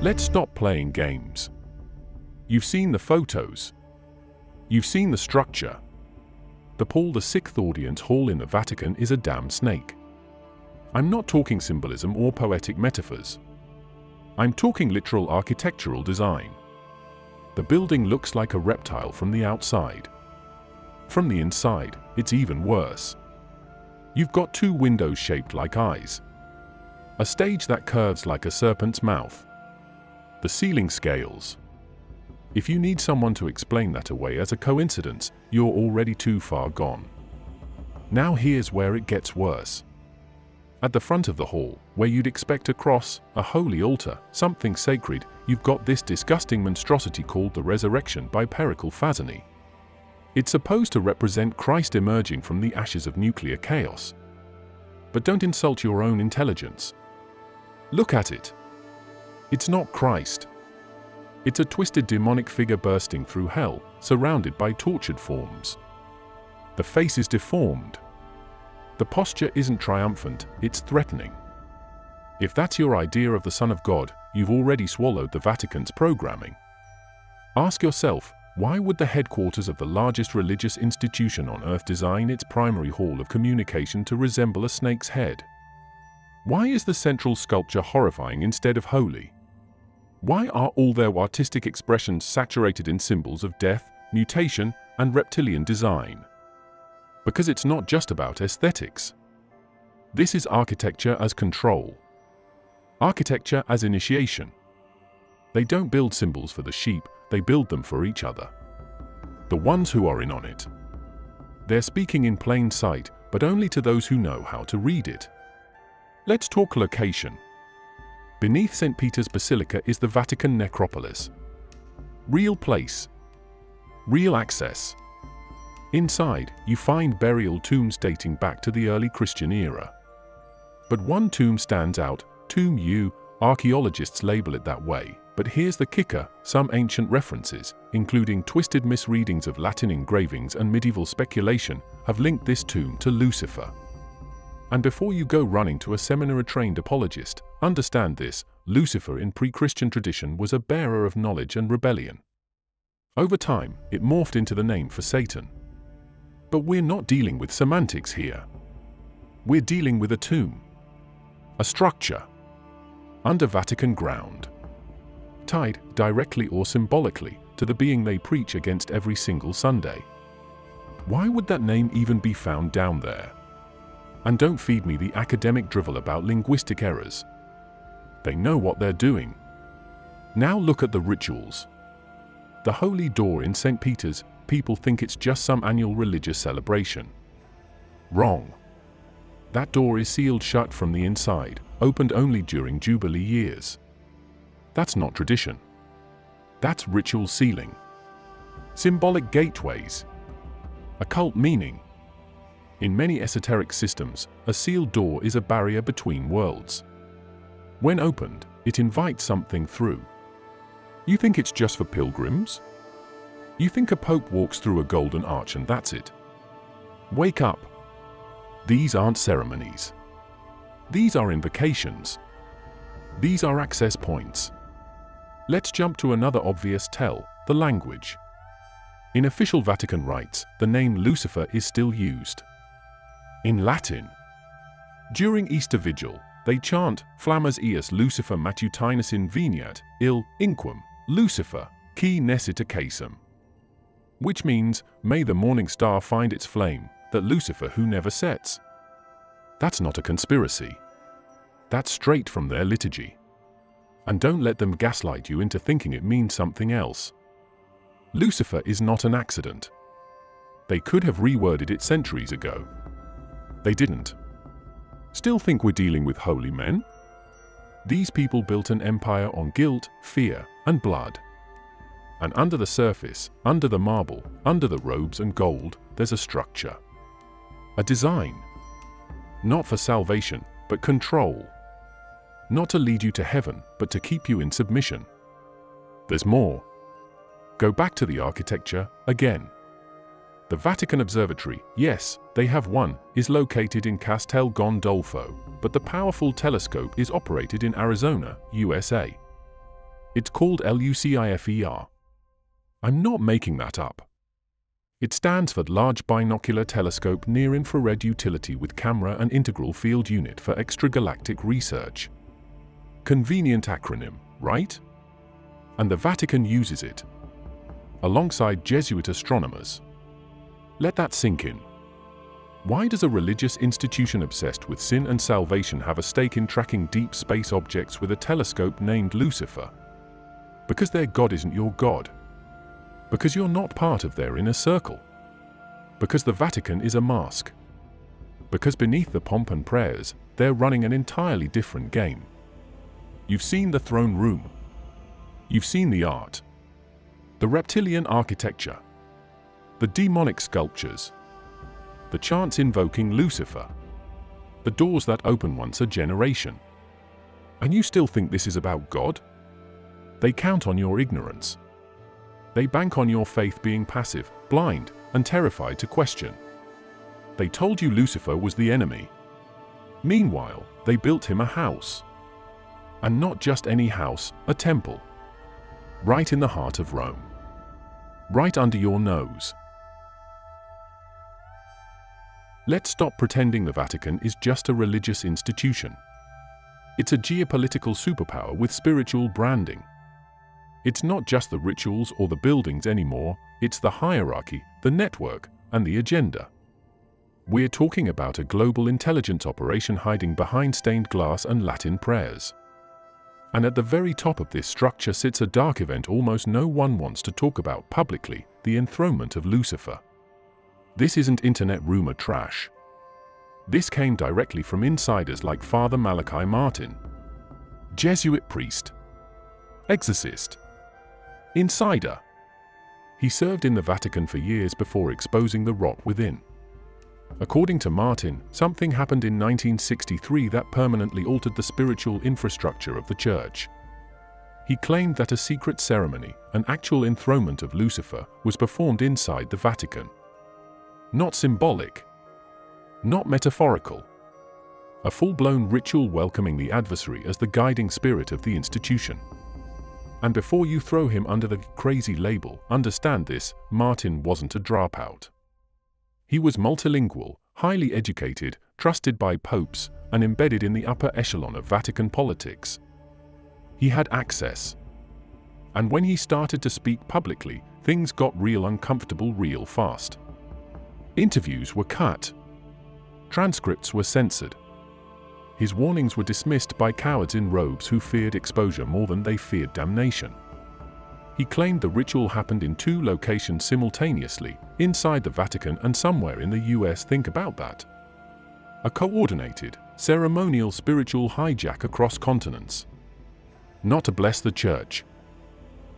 Let's stop playing games. You've seen the photos. You've seen the structure. The Paul VI audience hall in the Vatican is a damn snake. I'm not talking symbolism or poetic metaphors. I'm talking literal architectural design. The building looks like a reptile from the outside. From the inside, it's even worse. You've got two windows shaped like eyes. A stage that curves like a serpent's mouth. The ceiling scales. If you need someone to explain that away as a coincidence, you're already too far gone. Now here's where it gets worse. At the front of the hall, where you'd expect a cross, a holy altar, something sacred, you've got this disgusting monstrosity called the Resurrection by Pericle Phasani. It's supposed to represent Christ emerging from the ashes of nuclear chaos. But don't insult your own intelligence. Look at it. It's not Christ. It's a twisted demonic figure bursting through hell, surrounded by tortured forms. The face is deformed. The posture isn't triumphant, it's threatening. If that's your idea of the Son of God, you've already swallowed the Vatican's programming. Ask yourself, why would the headquarters of the largest religious institution on earth design its primary hall of communication to resemble a snake's head? Why is the central sculpture horrifying instead of holy? Why are all their artistic expressions saturated in symbols of death, mutation, and reptilian design? Because it's not just about aesthetics. This is architecture as control. Architecture as initiation. They don't build symbols for the sheep, they build them for each other. The ones who are in on it. They're speaking in plain sight, but only to those who know how to read it. Let's talk location. Beneath St. Peter's Basilica is the Vatican necropolis. Real place. Real access. Inside, you find burial tombs dating back to the early Christian era. But one tomb stands out, Tomb U, archaeologists label it that way. But here's the kicker, some ancient references, including twisted misreadings of Latin engravings and medieval speculation, have linked this tomb to Lucifer. And before you go running to a seminary-trained apologist, understand this, Lucifer in pre-Christian tradition was a bearer of knowledge and rebellion. Over time, it morphed into the name for Satan. But we're not dealing with semantics here. We're dealing with a tomb. A structure. Under Vatican ground. Tied, directly or symbolically, to the being they preach against every single Sunday. Why would that name even be found down there? And don't feed me the academic drivel about linguistic errors. They know what they're doing. Now look at the rituals. The Holy Door in St. Peter's, people think it's just some annual religious celebration. Wrong. That door is sealed shut from the inside, opened only during Jubilee years. That's not tradition. That's ritual sealing. Symbolic gateways. Occult meaning. In many esoteric systems, a sealed door is a barrier between worlds. When opened, it invites something through. You think it's just for pilgrims? You think a pope walks through a golden arch and that's it? Wake up. These aren't ceremonies. These are invocations. These are access points. Let's jump to another obvious tell, the language. In official Vatican rites, the name Lucifer is still used. In Latin. During Easter Vigil, they chant Flammas eus Lucifer matutinus inveniat, il inquam, Lucifer, qui nescit casum. Which means, may the morning star find its flame, that Lucifer who never sets. That's not a conspiracy. That's straight from their liturgy. And don't let them gaslight you into thinking it means something else. Lucifer is not an accident. They could have reworded it centuries ago. They didn't. Still think we're dealing with holy men? These people built an empire on guilt, fear, and blood. And under the surface, under the marble, under the robes and gold, there's a structure. A design. Not for salvation, but control. Not to lead you to heaven, but to keep you in submission. There's more. Go back to the architecture again. The Vatican Observatory, yes, they have one, is located in Castel Gandolfo, but the powerful telescope is operated in Arizona, USA. It's called L.U.C.I.F.E.R. I'm not making that up. It stands for Large Binocular Telescope Near-Infrared Utility with Camera and Integral Field Unit for Extragalactic Research. Convenient acronym, right? And the Vatican uses it, alongside Jesuit astronomers. Let that sink in. Why does a religious institution obsessed with sin and salvation have a stake in tracking deep space objects with a telescope named Lucifer? Because their God isn't your God. Because you're not part of their inner circle. Because the Vatican is a mask. Because beneath the pomp and prayers, they're running an entirely different game. You've seen the throne room. You've seen the art. The reptilian architecture. The demonic sculptures. The chants invoking Lucifer. The doors that open once a generation. And you still think this is about God? They count on your ignorance. They bank on your faith being passive, blind, and terrified to question. They told you Lucifer was the enemy. Meanwhile, they built him a house. And not just any house, a temple. Right in the heart of Rome. Right under your nose. Let's stop pretending the Vatican is just a religious institution. It's a geopolitical superpower with spiritual branding. It's not just the rituals or the buildings anymore, it's the hierarchy, the network, and the agenda. We're talking about a global intelligence operation hiding behind stained glass and Latin prayers. And at the very top of this structure sits a dark event almost no one wants to talk about publicly, the enthronement of Lucifer. This isn't internet rumor trash. This came directly from insiders like Father Malachi Martin, Jesuit priest, exorcist, insider. He served in the Vatican for years before exposing the rot within. According to Martin, something happened in 1963 that permanently altered the spiritual infrastructure of the church. He claimed that a secret ceremony, an actual enthronement of Lucifer, was performed inside the Vatican. Not symbolic, not metaphorical. A full-blown ritual welcoming the adversary as the guiding spirit of the institution. And before you throw him under the crazy label, understand this, Martin wasn't a dropout. He was multilingual, highly educated, trusted by popes, and embedded in the upper echelon of Vatican politics. He had access. And when he started to speak publicly, things got real uncomfortable real fast. Interviews were cut. Transcripts were censored. His warnings were dismissed by cowards in robes who feared exposure more than they feared damnation. He claimed the ritual happened in 2 locations simultaneously, inside the Vatican and somewhere in the US. Think about that. A coordinated, ceremonial spiritual hijack across continents. Not to bless the church.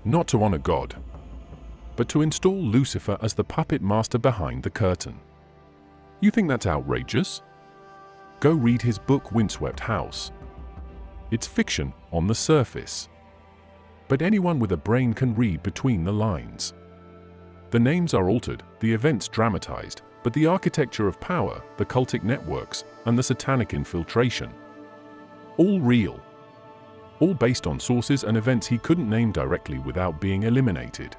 Not to honor God. But to install Lucifer as the puppet master behind the curtain. You think that's outrageous? Go read his book Windswept House. It's fiction on the surface. But anyone with a brain can read between the lines. The names are altered, the events dramatized, but the architecture of power, the cultic networks, and the satanic infiltration. All real. All based on sources and events he couldn't name directly without being eliminated.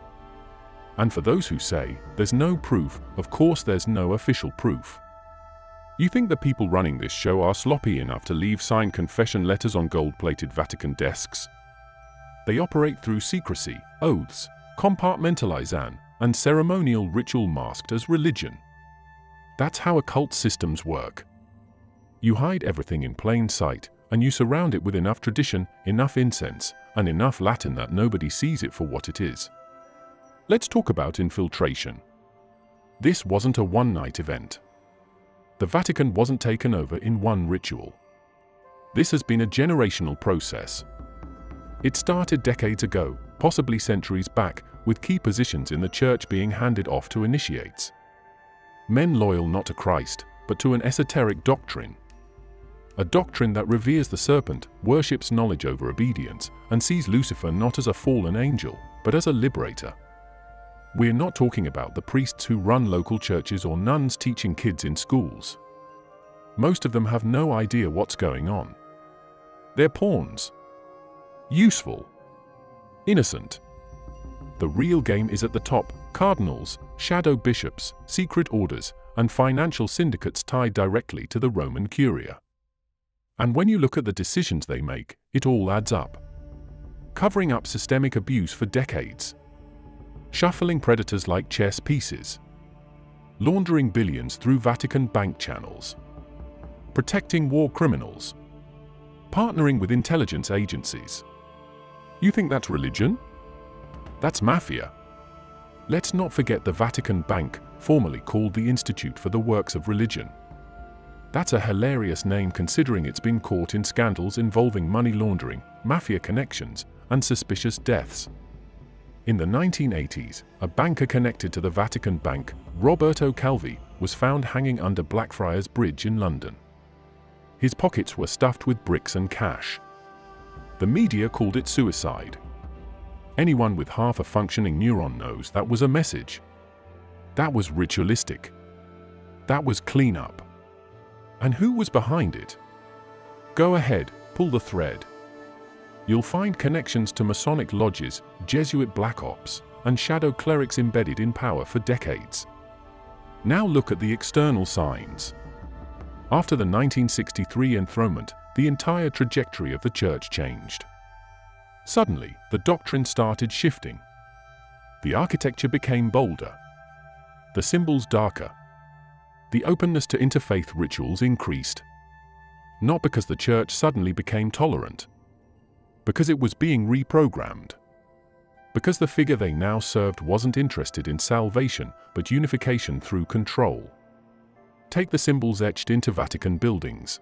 And for those who say, there's no proof, of course there's no official proof. You think the people running this show are sloppy enough to leave signed confession letters on gold-plated Vatican desks? They operate through secrecy, oaths, compartmentalization, and ceremonial ritual masked as religion. That's how occult systems work. You hide everything in plain sight, and you surround it with enough tradition, enough incense, and enough Latin that nobody sees it for what it is. Let's talk about infiltration. This wasn't a one-night event. The Vatican wasn't taken over in one ritual. This has been a generational process. It started decades ago, possibly centuries back, with key positions in the church being handed off to initiates. Men loyal not to Christ, but to an esoteric doctrine. A doctrine that reveres the serpent, worships knowledge over obedience, and sees Lucifer not as a fallen angel, but as a liberator. We're not talking about the priests who run local churches or nuns teaching kids in schools. Most of them have no idea what's going on. They're pawns. Useful. Innocent. The real game is at the top: cardinals, shadow bishops, secret orders, and financial syndicates tied directly to the Roman Curia. And when you look at the decisions they make, it all adds up. Covering up systemic abuse for decades. Shuffling predators like chess pieces. Laundering billions through Vatican bank channels. Protecting war criminals. Partnering with intelligence agencies. You think that's religion? That's mafia. Let's not forget the Vatican Bank, formerly called the Institute for the Works of Religion. That's a hilarious name considering it's been caught in scandals involving money laundering, mafia connections, and suspicious deaths. In the 1980s, a banker connected to the Vatican Bank, Roberto Calvi, was found hanging under Blackfriars Bridge in London. His pockets were stuffed with bricks and cash. The media called it suicide. Anyone with half a functioning neuron knows that was a message. That was ritualistic. That was cleanup. And who was behind it? Go ahead, pull the thread. You'll find connections to Masonic lodges, Jesuit black ops, and shadow clerics embedded in power for decades. Now look at the external signs. After the 1963 enthronement, the entire trajectory of the church changed. Suddenly, the doctrine started shifting. The architecture became bolder. The symbols darker. The openness to interfaith rituals increased. Not because the church suddenly became tolerant. Because it was being reprogrammed. Because the figure they now served wasn't interested in salvation, but unification through control. Take the symbols etched into Vatican buildings.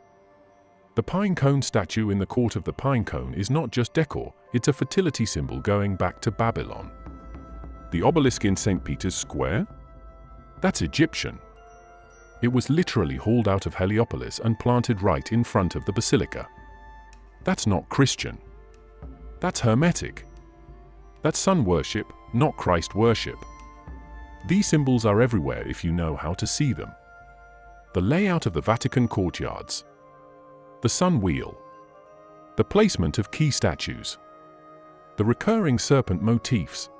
The pine cone statue in the Court of the Pine Cone is not just decor, it's a fertility symbol going back to Babylon. The obelisk in St. Peter's Square? That's Egyptian. It was literally hauled out of Heliopolis and planted right in front of the basilica. That's not Christian. That's Hermetic. That's sun worship, not Christ worship. These symbols are everywhere if you know how to see them. The layout of the Vatican courtyards. The sun wheel. The placement of key statues. The recurring serpent motifs.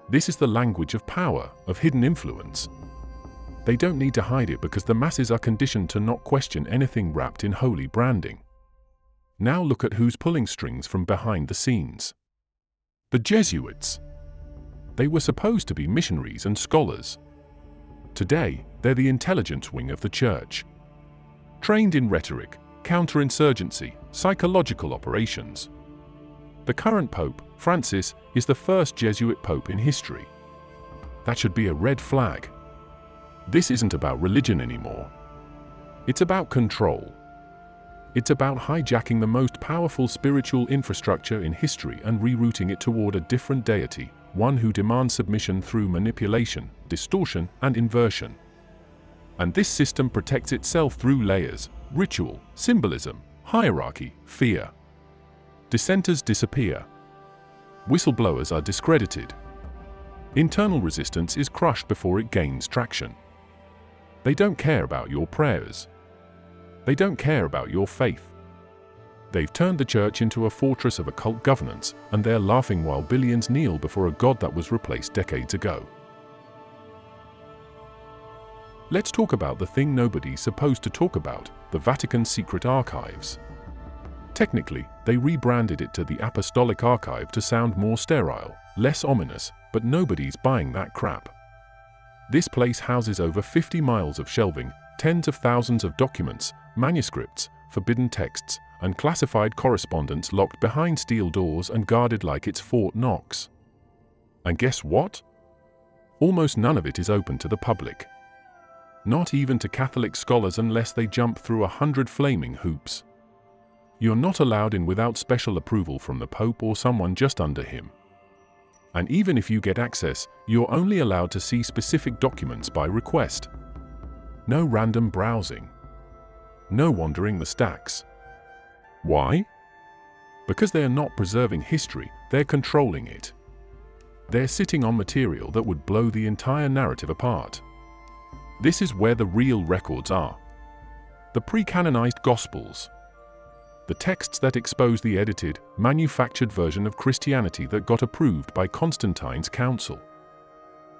This is the language of power, of hidden influence. They don't need to hide it because the masses are conditioned to not question anything wrapped in holy branding. Now look at who's pulling strings from behind the scenes. The Jesuits. They were supposed to be missionaries and scholars. Today, they're the intelligence wing of the church. Trained in rhetoric, counterinsurgency, psychological operations. The current Pope, Francis, is the first Jesuit Pope in history. That should be a red flag. This isn't about religion anymore. It's about control. It's about hijacking the most powerful spiritual infrastructure in history and rerouting it toward a different deity, one who demands submission through manipulation, distortion, and inversion. And this system protects itself through layers, ritual, symbolism, hierarchy, fear. Dissenters disappear. Whistleblowers are discredited. Internal resistance is crushed before it gains traction. They don't care about your prayers. They don't care about your faith. They've turned the church into a fortress of occult governance, and they're laughing while billions kneel before a god that was replaced decades ago. Let's talk about the thing nobody's supposed to talk about, the Vatican's secret archives. Technically, they rebranded it to the Apostolic Archive to sound more sterile, less ominous, but nobody's buying that crap. This place houses over 50 miles of shelving, tens of thousands of documents, manuscripts, forbidden texts, and classified correspondence locked behind steel doors and guarded like it's Fort Knox. And guess what? Almost none of it is open to the public. Not even to Catholic scholars unless they jump through 100 flaming hoops. You're not allowed in without special approval from the Pope or someone just under him. And even if you get access, you're only allowed to see specific documents by request. No random browsing. No wandering the stacks. Why? Because they are not preserving history, they're controlling it. They're sitting on material that would blow the entire narrative apart. This is where the real records are. The pre-canonized Gospels. The texts that expose the edited, manufactured version of Christianity that got approved by Constantine's council.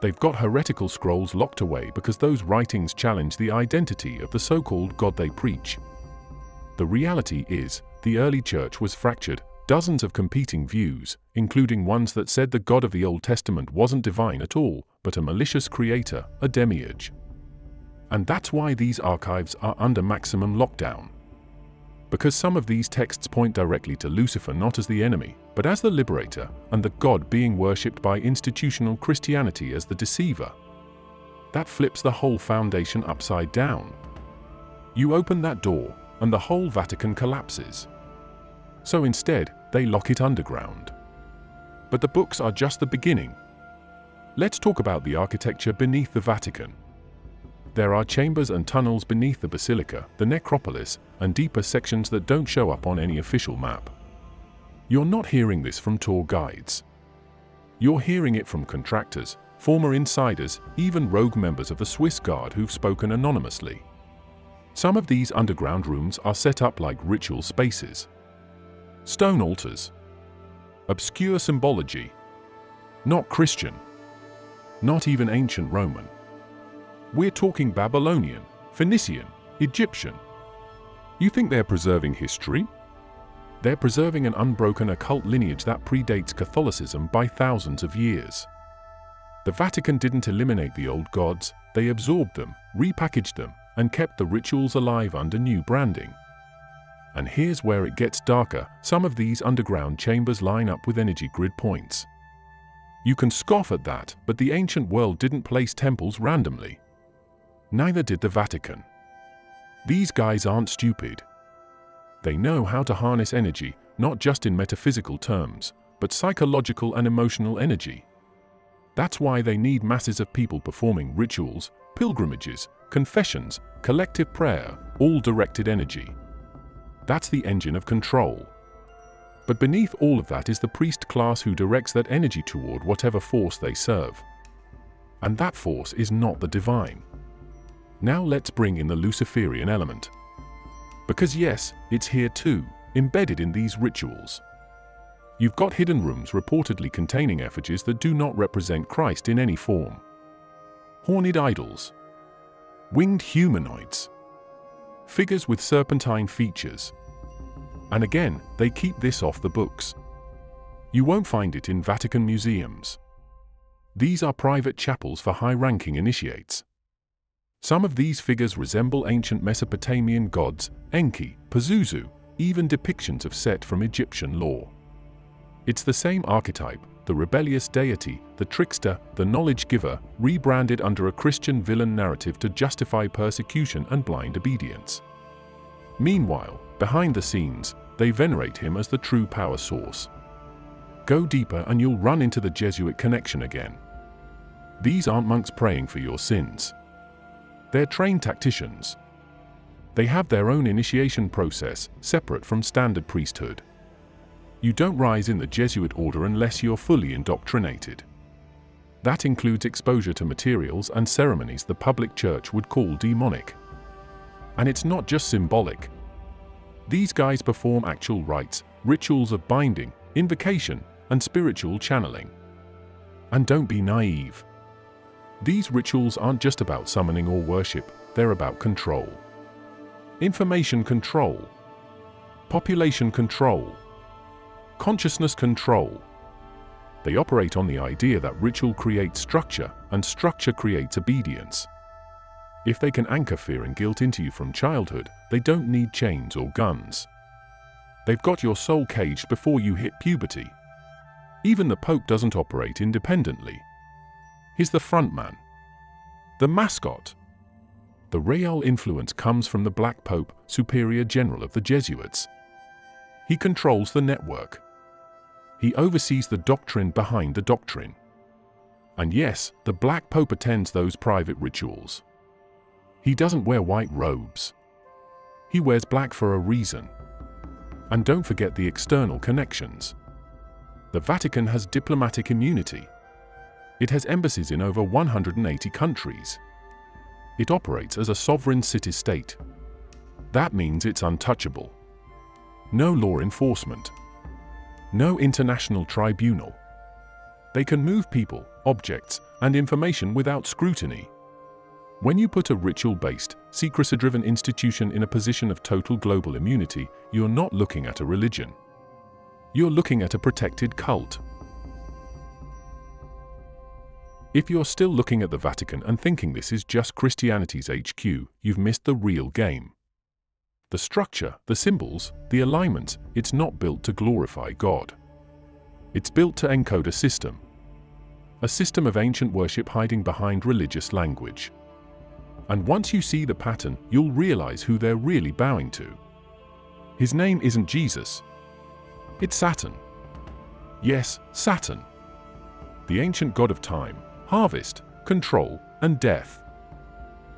They've got heretical scrolls locked away because those writings challenge the identity of the so-called God they preach. The reality is, the early church was fractured, dozens of competing views, including ones that said the God of the Old Testament wasn't divine at all, but a malicious creator, a demiurge. And that's why these archives are under maximum lockdown. Because some of these texts point directly to Lucifer not as the enemy, but as the liberator, and the God being worshipped by institutional Christianity as the deceiver. That flips the whole foundation upside down. You open that door, and the whole Vatican collapses. So instead, they lock it underground. But the books are just the beginning. Let's talk about the architecture beneath the Vatican. There are chambers and tunnels beneath the basilica, the necropolis, and deeper sections that don't show up on any official map. You're not hearing this from tour guides. You're hearing it from contractors, former insiders, even rogue members of the Swiss Guard who've spoken anonymously. Some of these underground rooms are set up like ritual spaces. Stone altars. Obscure symbology. Not Christian. Not even ancient Roman. We're talking Babylonian, Phoenician, Egyptian. You think they're preserving history? They're preserving an unbroken occult lineage that predates Catholicism by thousands of years. The Vatican didn't eliminate the old gods, they absorbed them, repackaged them, and kept the rituals alive under new branding. And here's where it gets darker. Some of these underground chambers line up with energy grid points. You can scoff at that, but the ancient world didn't place temples randomly. Neither did the Vatican. These guys aren't stupid. They know how to harness energy, not just in metaphysical terms, but psychological and emotional energy. That's why they need masses of people performing rituals, pilgrimages, confessions, collective prayer, all directed energy. That's the engine of control. But beneath all of that is the priest class who directs that energy toward whatever force they serve. And that force is not the divine. Now let's bring in the Luciferian element. Because yes, it's here too, embedded in these rituals. You've got hidden rooms reportedly containing effigies that do not represent Christ in any form. Horned idols. Winged humanoids. Figures with serpentine features. And again, they keep this off the books. You won't find it in Vatican museums. These are private chapels for high-ranking initiates. Some of these figures resemble ancient Mesopotamian gods, Enki, Pazuzu, even depictions of Set from Egyptian lore. It's the same archetype, the rebellious deity, the trickster, the knowledge giver, rebranded under a Christian villain narrative to justify persecution and blind obedience. Meanwhile, behind the scenes, they venerate him as the true power source. Go deeper and you'll run into the Jesuit connection again. These aren't monks praying for your sins. They're trained tacticians. They have their own initiation process, separate from standard priesthood. You don't rise in the Jesuit order unless you're fully indoctrinated. That includes exposure to materials and ceremonies the public church would call demonic. And it's not just symbolic. These guys perform actual rites, rituals of binding, invocation, and spiritual channeling. And don't be naive. These rituals aren't just about summoning or worship, they're about control. Information control. Population control. Consciousness control. They operate on the idea that ritual creates structure, and structure creates obedience. If they can anchor fear and guilt into you from childhood, they don't need chains or guns. They've got your soul caged before you hit puberty. Even the Pope doesn't operate independently. He's the frontman, the mascot. The real influence comes from the Black Pope, Superior General of the Jesuits. He controls the network. He oversees the doctrine behind the doctrine. And yes, the Black Pope attends those private rituals. He doesn't wear white robes. He wears black for a reason. And don't forget the external connections. The Vatican has diplomatic immunity. It has embassies in over 180 countries. It operates as a sovereign city-state. That means it's untouchable. no law enforcement, no international tribunal. They can move people, objects, and information without scrutiny. When you put a ritual-based, secrecy-driven institution in a position of total global immunity, you're not looking at a religion. You're looking at a protected cult. If you're still looking at the Vatican and thinking this is just Christianity's HQ, you've missed the real game. The structure, the symbols, the alignments, it's not built to glorify God. It's built to encode a system of ancient worship hiding behind religious language. And once you see the pattern, you'll realize who they're really bowing to. His name isn't Jesus. It's Saturn. Yes, Saturn. The ancient god of time, harvest, control, and death.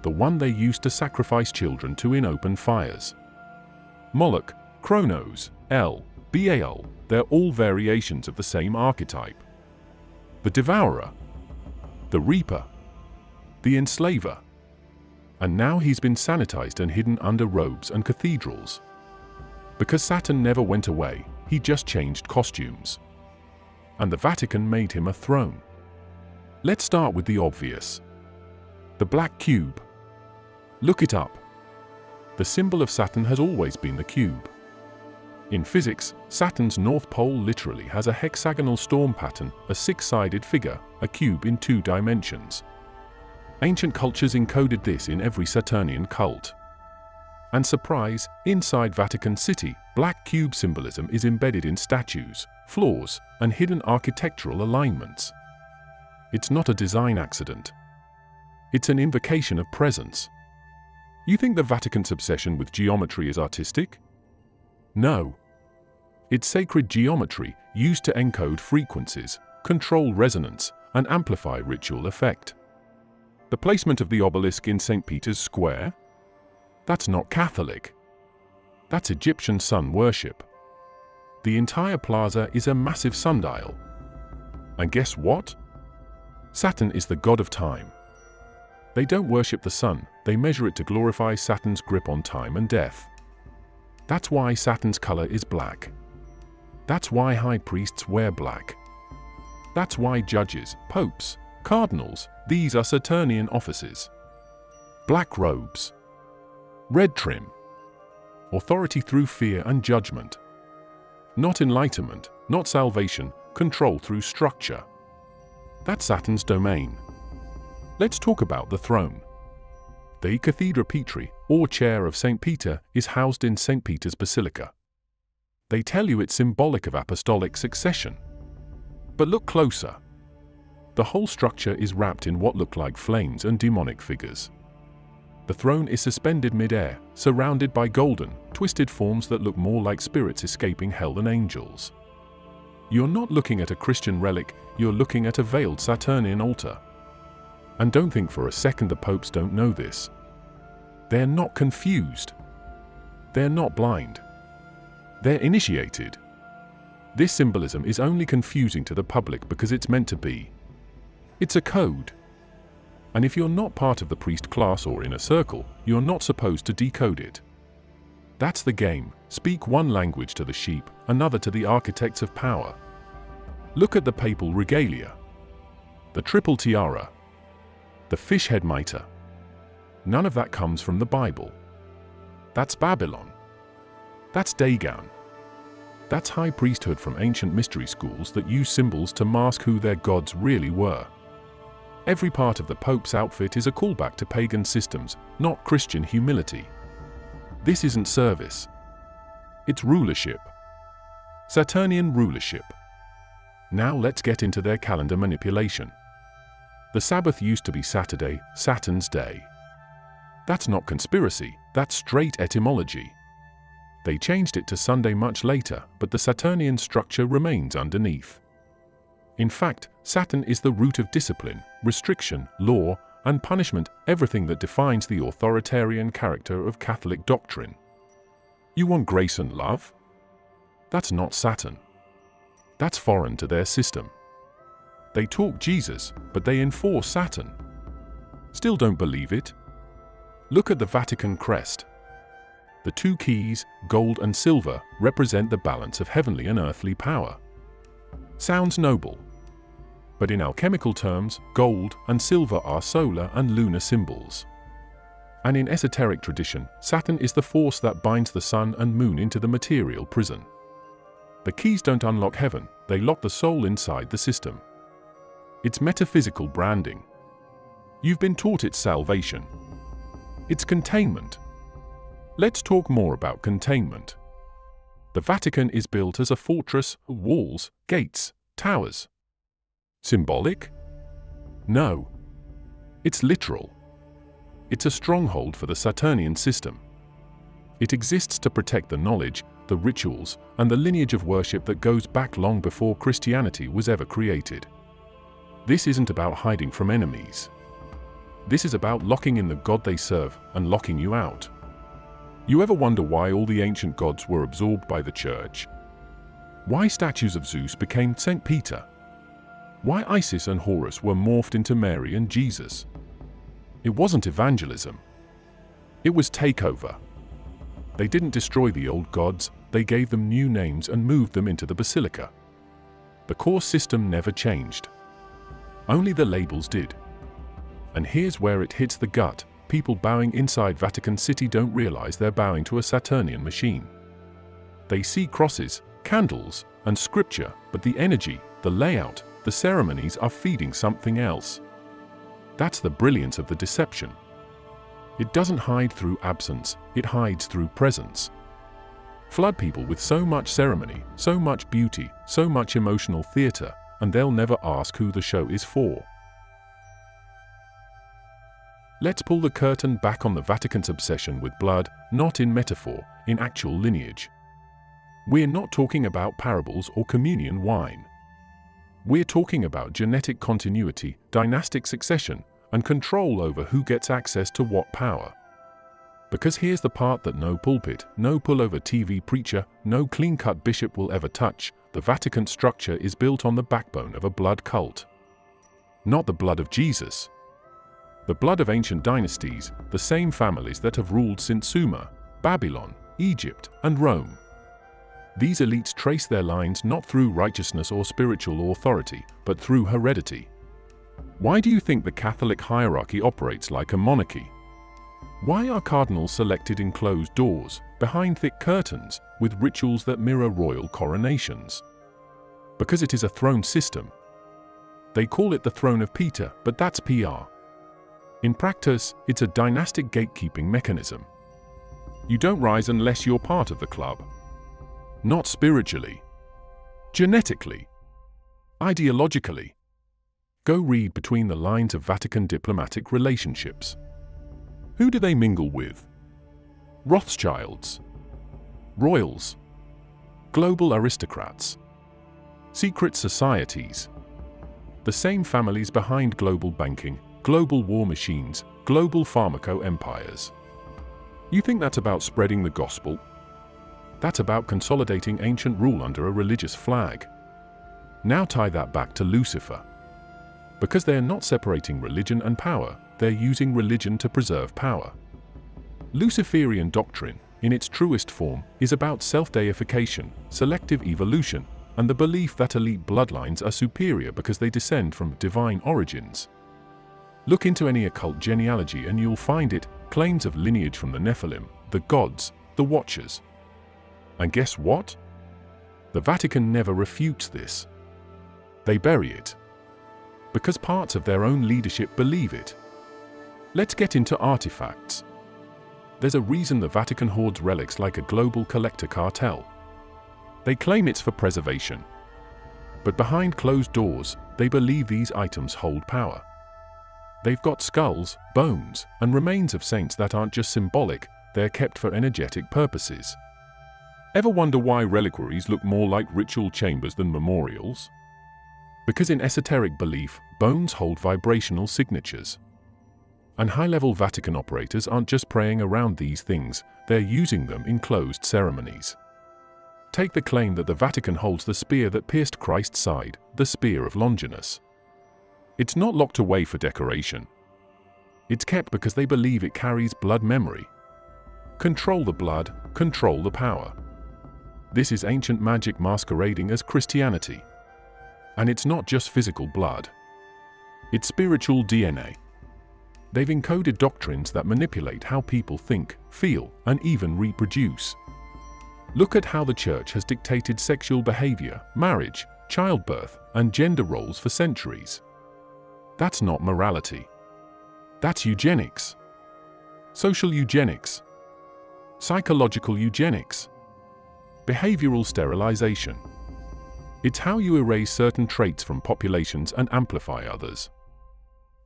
The one they used to sacrifice children to in open fires. Moloch, Kronos, El, Baal, they're all variations of the same archetype. The devourer, the reaper, the enslaver. And now he's been sanitized and hidden under robes and cathedrals. Because Saturn never went away, he just changed costumes. And the Vatican made him a throne. Let's start with the obvious. The black cube. Look it up. The symbol of Saturn has always been the cube. In physics, Saturn's north pole literally has a hexagonal storm pattern, a six-sided figure, a cube in 2 dimensions. Ancient cultures encoded this in every Saturnian cult. And surprise, inside Vatican City, black cube symbolism is embedded in statues, floors, and hidden architectural alignments. It's not a design accident. It's an invocation of presence. You think the Vatican's obsession with geometry is artistic? No. It's sacred geometry used to encode frequencies, control resonance, and amplify ritual effect. The placement of the obelisk in St. Peter's Square? That's not Catholic. That's Egyptian sun worship. The entire plaza is a massive sundial. And guess what? Saturn is the god of time. They don't worship the sun, they measure it to glorify Saturn's grip on time and death. That's why Saturn's color is black. That's why high priests wear black. That's why judges, popes, cardinals, these are Saturnian offices. Black robes. Red trim. Authority through fear and judgment. Not enlightenment, not salvation, control through structure. That's Saturn's domain. Let's talk about the throne. The Cathedra Petri, or chair of St. Peter, is housed in St. Peter's Basilica. They tell you it's symbolic of apostolic succession. But look closer. The whole structure is wrapped in what look like flames and demonic figures. The throne is suspended mid-air, surrounded by golden, twisted forms that look more like spirits escaping hell than angels. You're not looking at a Christian relic, you're looking at a veiled Saturnian altar. And don't think for a second the popes don't know this. They're not confused. They're not blind. They're initiated. This symbolism is only confusing to the public because it's meant to be. It's a code. And if you're not part of the priest class or in a circle, you're not supposed to decode it. That's the game. Speak one language to the sheep, another to the architects of power. Look at the papal regalia. The triple tiara. The fish head mitre. None of that comes from the Bible. That's Babylon. That's Dagon. That's high priesthood from ancient mystery schools that use symbols to mask who their gods really were. Every part of the Pope's outfit is a callback to pagan systems, not Christian humility. This isn't service. It's rulership. Saturnian rulership. Now let's get into their calendar manipulation. The Sabbath used to be Saturday, Saturn's day. That's not conspiracy, that's straight etymology. They changed it to Sunday much later, but the Saturnian structure remains underneath. In fact, Saturn is the root of discipline, restriction, law, and punishment, everything that defines the authoritarian character of Catholic doctrine. You want grace and love? That's not Saturn. That's foreign to their system. They talk Jesus, but they enforce Saturn. Still don't believe it? Look at the Vatican crest. The two keys, gold and silver, represent the balance of heavenly and earthly power. Sounds noble. But in alchemical terms, gold and silver are solar and lunar symbols. And in esoteric tradition, Saturn is the force that binds the sun and moon into the material prison. The keys don't unlock heaven, they lock the soul inside the system. It's metaphysical branding. You've been taught it's salvation. It's containment. Let's talk more about containment. The Vatican is built as a fortress, walls, gates, towers. Symbolic? No. It's literal. It's a stronghold for the Saturnian system. It exists to protect the knowledge, the rituals, and the lineage of worship that goes back long before Christianity was ever created. This isn't about hiding from enemies. This is about locking in the God they serve and locking you out. You ever wonder why all the ancient gods were absorbed by the Church? Why statues of Zeus became St. Peter? Why Isis and Horus were morphed into Mary and Jesus? It wasn't evangelism. It was takeover. They didn't destroy the old gods, they gave them new names and moved them into the basilica. The core system never changed. Only the labels did. And here's where it hits the gut. People bowing inside Vatican City don't realize they're bowing to a Saturnian machine. They see crosses, candles, and scripture, but the energy, the layout, the ceremonies are feeding something else. That's the brilliance of the deception. It doesn't hide through absence, it hides through presence. Flood people with so much ceremony, so much beauty, so much emotional theater, and they'll never ask who the show is for. Let's pull the curtain back on the Vatican's obsession with blood, not in metaphor, in actual lineage. We're not talking about parables or communion wine. We're talking about genetic continuity, dynastic succession, and control over who gets access to what power. Because here's the part that no pulpit, no pullover TV preacher, no clean-cut bishop will ever touch. The Vatican structure is built on the backbone of a blood cult. Not the blood of Jesus. The blood of ancient dynasties, the same families that have ruled since Sumer, Babylon, Egypt, and Rome. These elites trace their lines not through righteousness or spiritual authority, but through heredity. Why do you think the Catholic hierarchy operates like a monarchy? Why are cardinals selected in closed doors, behind thick curtains, with rituals that mirror royal coronations? Because it is a throne system. They call it the throne of Peter, but that's PR. In practice, it's a dynastic gatekeeping mechanism. You don't rise unless you're part of the club. Not spiritually. Genetically. Ideologically. Go read between the lines of Vatican diplomatic relationships. Who do they mingle with? Rothschilds. Royals. Global aristocrats. Secret societies. The same families behind global banking, global war machines, global pharmaco empires. You think that's about spreading the gospel? That's about consolidating ancient rule under a religious flag. Now tie that back to Lucifer. Because they are not separating religion and power, they're using religion to preserve power. Luciferian doctrine, in its truest form, is about self-deification, selective evolution, and the belief that elite bloodlines are superior because they descend from divine origins. Look into any occult genealogy and you'll find it, claims of lineage from the Nephilim, the gods, the Watchers. And guess what? The Vatican never refutes this. They bury it. Because parts of their own leadership believe it. Let's get into artifacts. There's a reason the Vatican hoards relics like a global collector cartel. They claim it's for preservation. But behind closed doors, they believe these items hold power. They've got skulls, bones, and remains of saints that aren't just symbolic, they're kept for energetic purposes. Ever wonder why reliquaries look more like ritual chambers than memorials? Because in esoteric belief, bones hold vibrational signatures. And high-level Vatican operators aren't just praying around these things, they're using them in closed ceremonies. Take the claim that the Vatican holds the spear that pierced Christ's side, the spear of Longinus. It's not locked away for decoration. It's kept because they believe it carries blood memory. Control the blood, control the power. This is ancient magic masquerading as Christianity. And it's not just physical blood. It's spiritual DNA. They've encoded doctrines that manipulate how people think, feel, and even reproduce. Look at how the church has dictated sexual behavior, marriage, childbirth, and gender roles for centuries. That's not morality. That's eugenics. Social eugenics. Psychological eugenics. Behavioral sterilization. It's how you erase certain traits from populations and amplify others.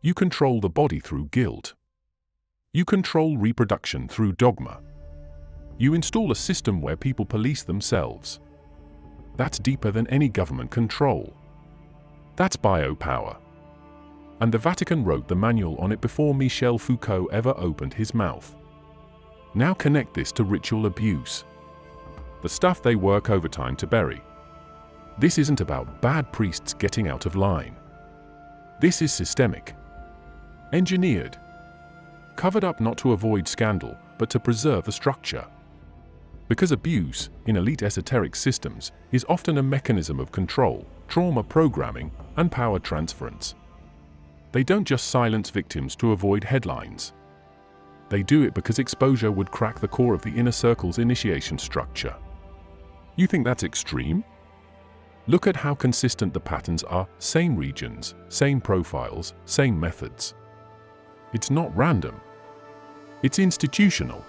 You control the body through guilt. You control reproduction through dogma. You install a system where people police themselves. That's deeper than any government control. That's biopower. And the Vatican wrote the manual on it before Michel Foucault ever opened his mouth. Now connect this to ritual abuse. The stuff they work overtime to bury. This isn't about bad priests getting out of line. This is systemic. Engineered. Covered up not to avoid scandal, but to preserve the structure. Because abuse, in elite esoteric systems, is often a mechanism of control, trauma programming, and power transference. They don't just silence victims to avoid headlines. They do it because exposure would crack the core of the inner circle's initiation structure. You think that's extreme? Look at how consistent the patterns are: same regions, same profiles, same methods. It's not random. It's institutional.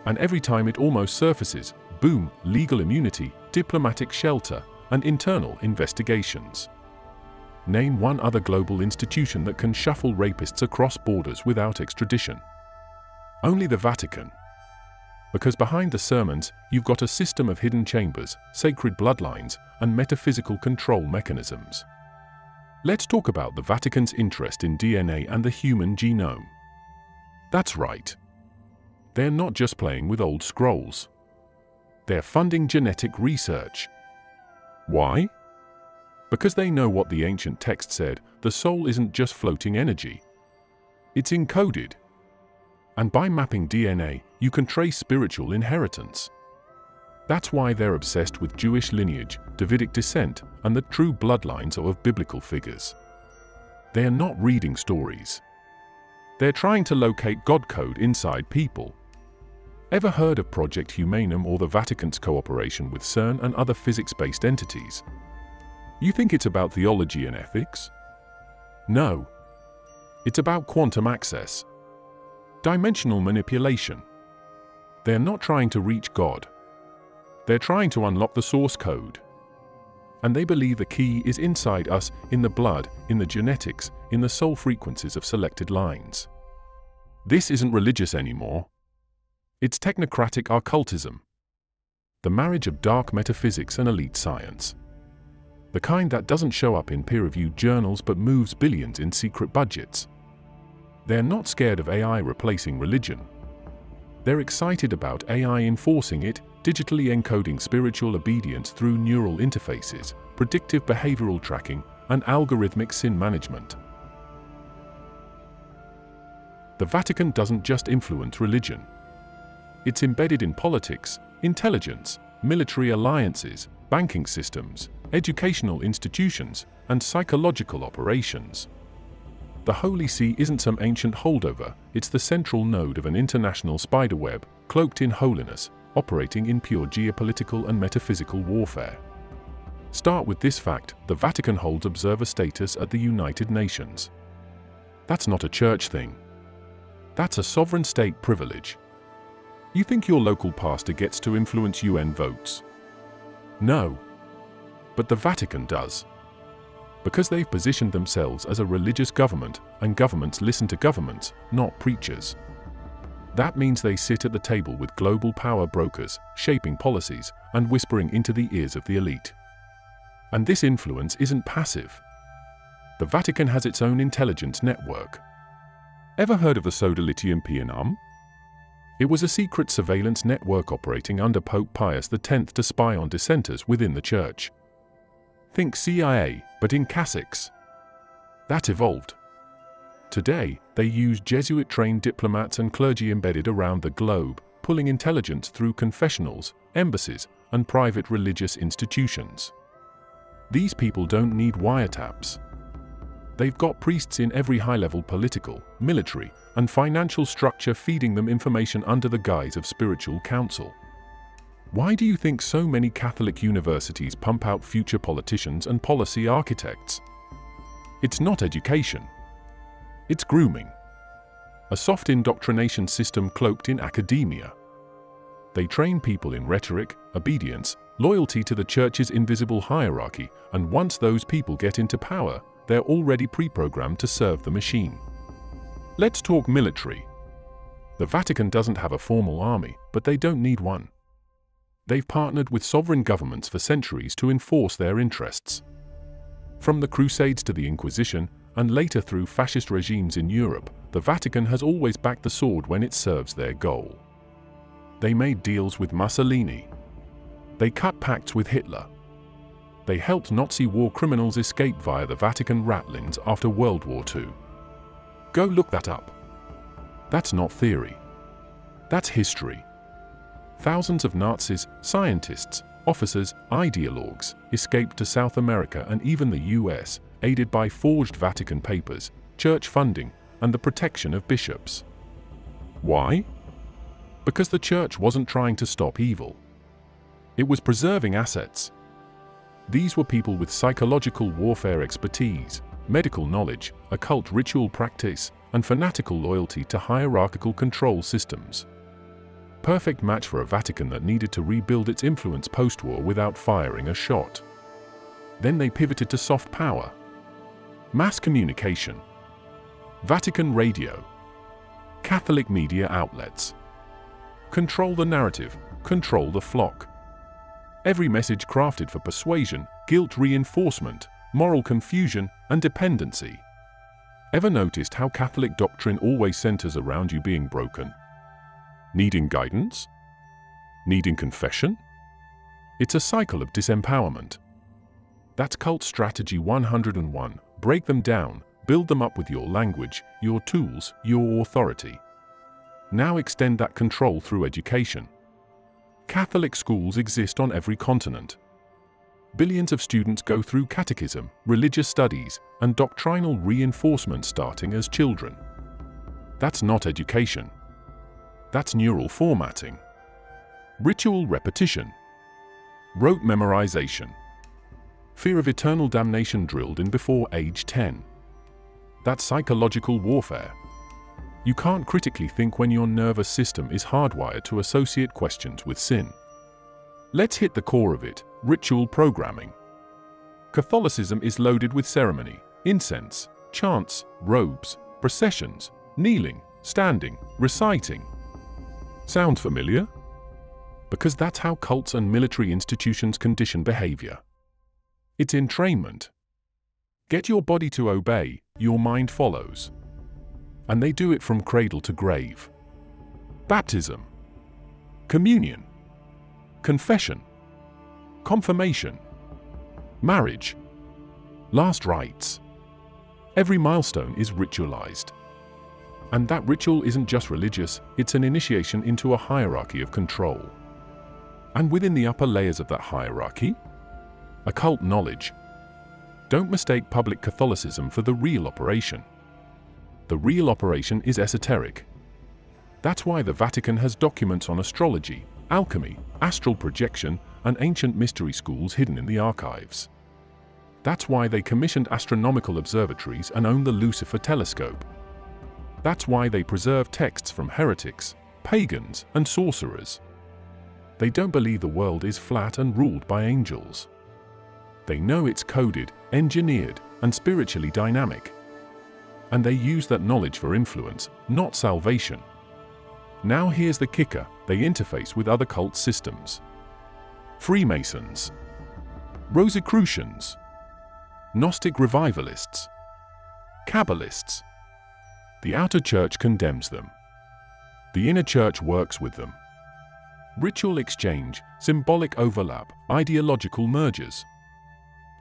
And every time it almost surfaces, boom, legal immunity, diplomatic shelter, and internal investigations. Name one other global institution that can shuffle rapists across borders without extradition. Only the Vatican. Because behind the sermons, you've got a system of hidden chambers, sacred bloodlines, and metaphysical control mechanisms. Let's talk about the Vatican's interest in DNA and the human genome. That's right. They're not just playing with old scrolls. They're funding genetic research. Why? Because they know what the ancient text said: the soul isn't just floating energy. It's encoded. And by mapping DNA, you can trace spiritual inheritance. That's why they're obsessed with Jewish lineage, Davidic descent, and the true bloodlines of biblical figures. They're not reading stories. They're trying to locate God code inside people. Ever heard of Project Humanum or the Vatican's cooperation with CERN and other physics-based entities? You think it's about theology and ethics? No. It's about quantum access. Dimensional manipulation. They're not trying to reach God. They're trying to unlock the source code. And they believe the key is inside us, in the blood, in the genetics, in the soul frequencies of selected lines. This isn't religious anymore. It's technocratic occultism. The marriage of dark metaphysics and elite science. The kind that doesn't show up in peer-reviewed journals but moves billions in secret budgets. They're not scared of AI replacing religion. They're excited about AI enforcing it, digitally encoding spiritual obedience through neural interfaces, predictive behavioral tracking, and algorithmic sin management. The Vatican doesn't just influence religion. It's embedded in politics, intelligence, military alliances, banking systems, educational institutions, and psychological operations. The Holy See isn't some ancient holdover, it's the central node of an international spiderweb, cloaked in holiness, operating in pure geopolitical and metaphysical warfare. Start with this fact: the Vatican holds observer status at the United Nations. That's not a church thing. That's a sovereign state privilege. You think your local pastor gets to influence UN votes? No. But the Vatican does. Because they've positioned themselves as a religious government, and governments listen to governments, not preachers. That means they sit at the table with global power brokers, shaping policies, and whispering into the ears of the elite. And this influence isn't passive. The Vatican has its own intelligence network. Ever heard of the Sodalitium Pianum? It was a secret surveillance network operating under Pope Pius X to spy on dissenters within the Church. Think CIA, but in cassocks. That evolved. Today, they use Jesuit-trained diplomats and clergy embedded around the globe, pulling intelligence through confessionals, embassies, and private religious institutions. These people don't need wiretaps. They've got priests in every high-level political, military, and financial structure feeding them information under the guise of spiritual counsel. Why do you think so many Catholic universities pump out future politicians and policy architects? It's not education. It's grooming. A soft indoctrination system cloaked in academia. They train people in rhetoric, obedience, loyalty to the church's invisible hierarchy, and once those people get into power, they're already pre-programmed to serve the machine. Let's talk military. The Vatican doesn't have a formal army, but they don't need one. They've partnered with sovereign governments for centuries to enforce their interests. From the Crusades to the Inquisition, and later through fascist regimes in Europe, the Vatican has always backed the sword when it serves their goal. They made deals with Mussolini. They cut pacts with Hitler. They helped Nazi war criminals escape via the Vatican ratlins after World War II. Go look that up. That's not theory. That's history. Thousands of Nazis, scientists, officers, ideologues escaped to South America and even the US, aided by forged Vatican papers, church funding, and the protection of bishops. Why? Because the church wasn't trying to stop evil. It was preserving assets. These were people with psychological warfare expertise, medical knowledge, occult ritual practice, and fanatical loyalty to hierarchical control systems. Perfect match for a Vatican that needed to rebuild its influence post-war without firing a shot. Then they pivoted to soft power. Mass communication. Vatican radio. Catholic media outlets. Control the narrative, control the flock. Every message crafted for persuasion, guilt reinforcement, moral confusion, and dependency. Ever noticed how Catholic doctrine always centers around you being broken? Needing guidance? Needing confession? It's a cycle of disempowerment. That's cult strategy 101. Break them down, build them up with your language, your tools, your authority. Now extend that control through education. Catholic schools exist on every continent. Billions of students go through catechism, religious studies, and doctrinal reinforcement starting as children. That's not education. That's neural formatting. Ritual repetition. Rote memorization. Fear of eternal damnation drilled in before age 10. That's psychological warfare. You can't critically think when your nervous system is hardwired to associate questions with sin. Let's hit the core of it, ritual programming. Catholicism is loaded with ceremony, incense, chants, robes, processions, kneeling, standing, reciting. Sounds familiar? Because that's how cults and military institutions condition behavior. It's entrainment. Get your body to obey, your mind follows. And they do it from cradle to grave. Baptism. Communion. Confession. Confirmation. Marriage. Last rites. Every milestone is ritualized. And that ritual isn't just religious, it's an initiation into a hierarchy of control. And within the upper layers of that hierarchy, occult knowledge. Don't mistake public Catholicism for the real operation. The real operation is esoteric. That's why the Vatican has documents on astrology, alchemy, astral projection, and ancient mystery schools hidden in the archives. That's why they commissioned astronomical observatories and own the Lucifer telescope. That's why they preserve texts from heretics, pagans, and sorcerers. They don't believe the world is flat and ruled by angels. They know it's coded, engineered, and spiritually dynamic. And they use that knowledge for influence, not salvation. Now here's the kicker, they interface with other cult systems. Freemasons, Rosicrucians, Gnostic revivalists, Kabbalists. The outer church condemns them. The inner church works with them. Ritual exchange, symbolic overlap, ideological mergers.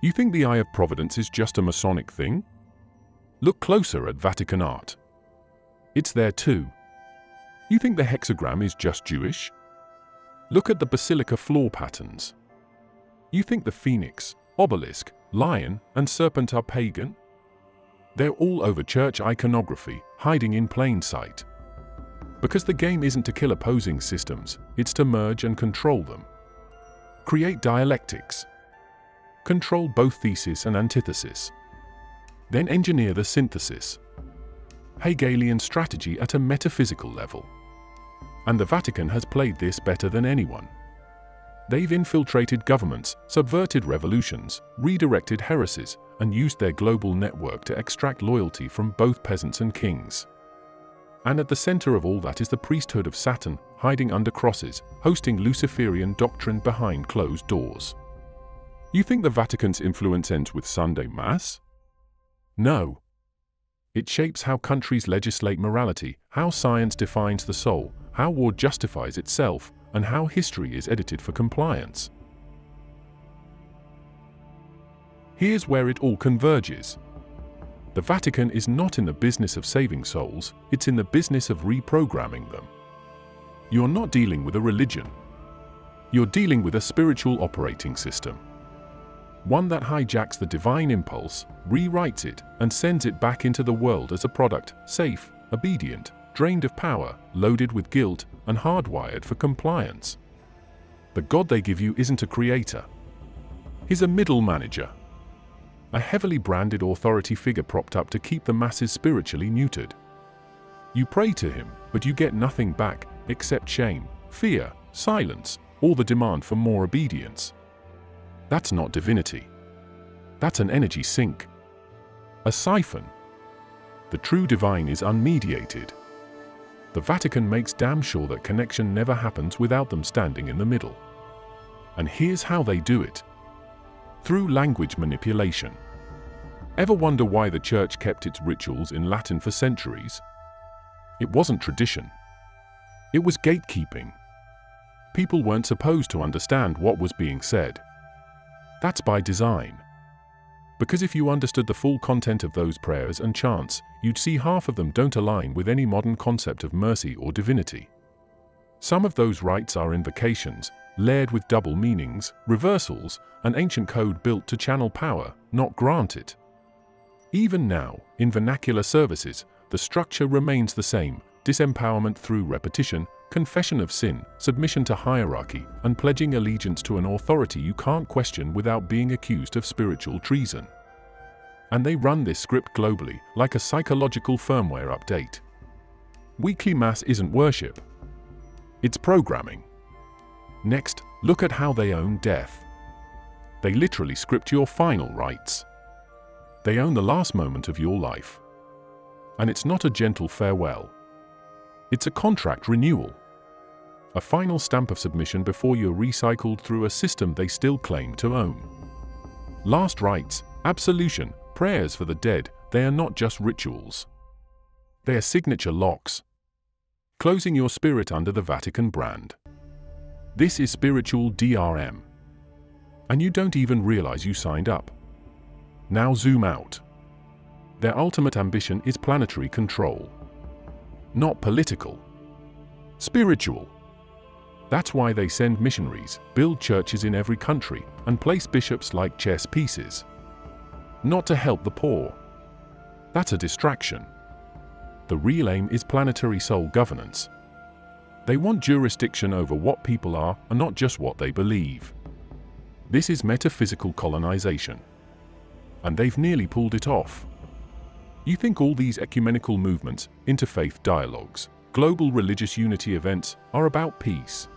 You think the Eye of Providence is just a Masonic thing? Look closer at Vatican art. It's there too. You think the hexagram is just Jewish? Look at the basilica floor patterns. You think the phoenix, obelisk, lion, and serpent are pagan? They're all over church iconography, hiding in plain sight. Because the game isn't to kill opposing systems, it's to merge and control them. Create dialectics. Control both thesis and antithesis. Then engineer the synthesis. Hegelian strategy at a metaphysical level. And the Vatican has played this better than anyone. They've infiltrated governments, subverted revolutions, redirected heresies, and used their global network to extract loyalty from both peasants and kings. And at the center of all that is the priesthood of Saturn, hiding under crosses, hosting Luciferian doctrine behind closed doors. You think the Vatican's influence ends with Sunday Mass? No. It shapes how countries legislate morality, how science defines the soul, how war justifies itself, and how history is edited for compliance. Here's where it all converges. The Vatican is not in the business of saving souls, it's in the business of reprogramming them. You're not dealing with a religion. You're dealing with a spiritual operating system. One that hijacks the divine impulse, rewrites it, and sends it back into the world as a product, safe, obedient, drained of power, loaded with guilt, and hardwired for compliance. The God they give you isn't a creator. He's a middle manager. A heavily branded authority figure propped up to keep the masses spiritually neutered. You pray to him, but you get nothing back except shame, fear, silence, or the demand for more obedience. That's not divinity. That's an energy sink. A siphon. The true divine is unmediated. The Vatican makes damn sure that connection never happens without them standing in the middle. And here's how they do it. Through language manipulation. Ever wonder why the Church kept its rituals in Latin for centuries? It wasn't tradition. It was gatekeeping. People weren't supposed to understand what was being said. That's by design. Because if you understood the full content of those prayers and chants, you'd see half of them don't align with any modern concept of mercy or divinity. Some of those rites are invocations, layered with double meanings, reversals, an ancient code built to channel power, not grant it. Even now, in vernacular services, the structure remains the same: disempowerment through repetition, confession of sin, submission to hierarchy, and pledging allegiance to an authority you can't question without being accused of spiritual treason. And they run this script globally, like a psychological firmware update. Weekly Mass isn't worship. It's programming. Next, look at how they own death. They literally script your final rites. They own the last moment of your life. And it's not a gentle farewell. It's a contract renewal. A final stamp of submission before you're recycled through a system they still claim to own. Last rites, absolution, prayers for the dead, they are not just rituals. They are signature locks. Closing your spirit under the Vatican brand. This is spiritual DRM. And you don't even realize you signed up. Now zoom out. Their ultimate ambition is planetary control. Not political. Spiritual. That's why they send missionaries, build churches in every country, and place bishops like chess pieces. Not to help the poor. That's a distraction. The real aim is planetary soul governance. They want jurisdiction over what people are and not just what they believe. This is metaphysical colonization. And they've nearly pulled it off. You think all these ecumenical movements, interfaith dialogues, global religious unity events are about peace?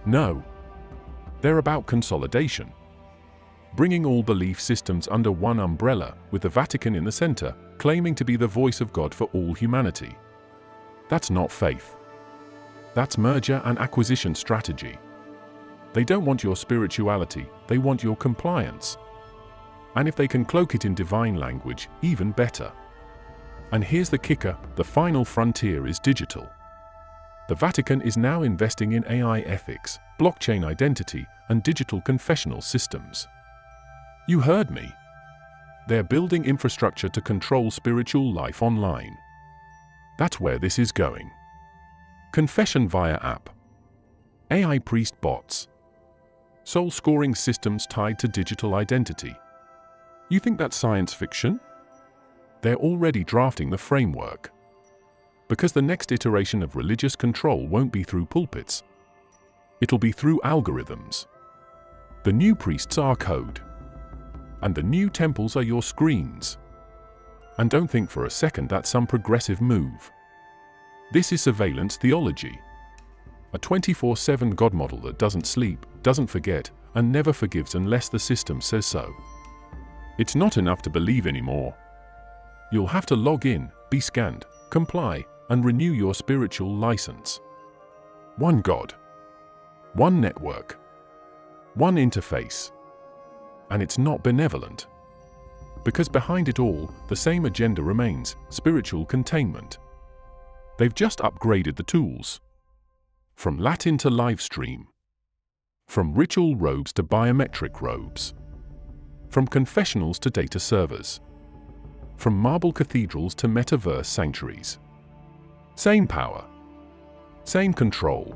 No. They're about consolidation. Bringing all belief systems under one umbrella, with the Vatican in the center, claiming to be the voice of God for all humanity. That's not faith. That's merger and acquisition strategy. They don't want your spirituality, they want your compliance. And if they can cloak it in divine language, even better. And here's the kicker, the final frontier is digital. The Vatican is now investing in AI ethics, blockchain identity, and digital confessional systems. You heard me. They're building infrastructure to control spiritual life online. That's where this is going. Confession via app. AI priest bots. Soul scoring systems tied to digital identity. You think that's science fiction? They're already drafting the framework. Because the next iteration of religious control won't be through pulpits. It'll be through algorithms. The new priests are code. And the new temples are your screens. And don't think for a second that's some progressive move. This is surveillance theology. A 24/7 God model that doesn't sleep, doesn't forget, and never forgives unless the system says so. It's not enough to believe anymore. You'll have to log in, be scanned, comply, and renew your spiritual license. One God. One network. One interface. And it's not benevolent. Because behind it all, the same agenda remains: spiritual containment. They've just upgraded the tools. From Latin to live stream. From ritual robes to biometric robes. From confessionals to data servers. From marble cathedrals to metaverse sanctuaries. Same power. Same control.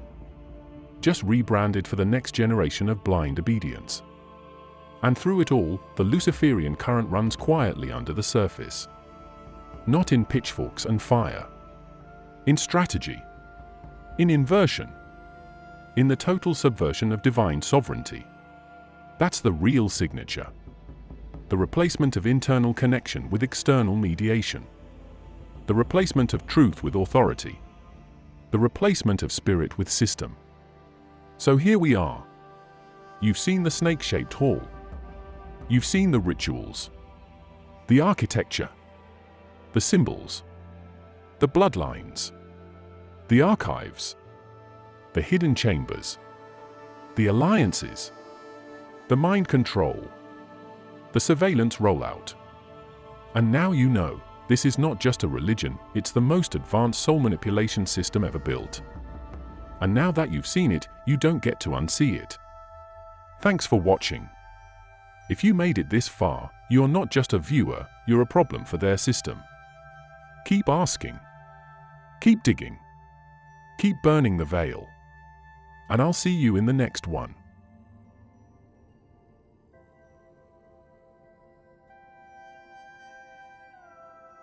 Just rebranded for the next generation of blind obedience. And through it all, the Luciferian current runs quietly under the surface. Not in pitchforks and fire. In strategy. In inversion. In the total subversion of divine sovereignty. That's the real signature. The replacement of internal connection with external mediation. The replacement of truth with authority. The replacement of spirit with system. So here we are. You've seen the snake-shaped hall. You've seen the rituals. The architecture. The symbols. The bloodlines. The archives. The hidden chambers. The alliances. The mind control. The surveillance rollout. And now you know, this is not just a religion, it's the most advanced soul manipulation system ever built. And now that you've seen it, you don't get to unsee it. Thanks for watching. If you made it this far, you're not just a viewer, you're a problem for their system. Keep asking. Keep digging. Keep burning the veil. And I'll see you in the next one.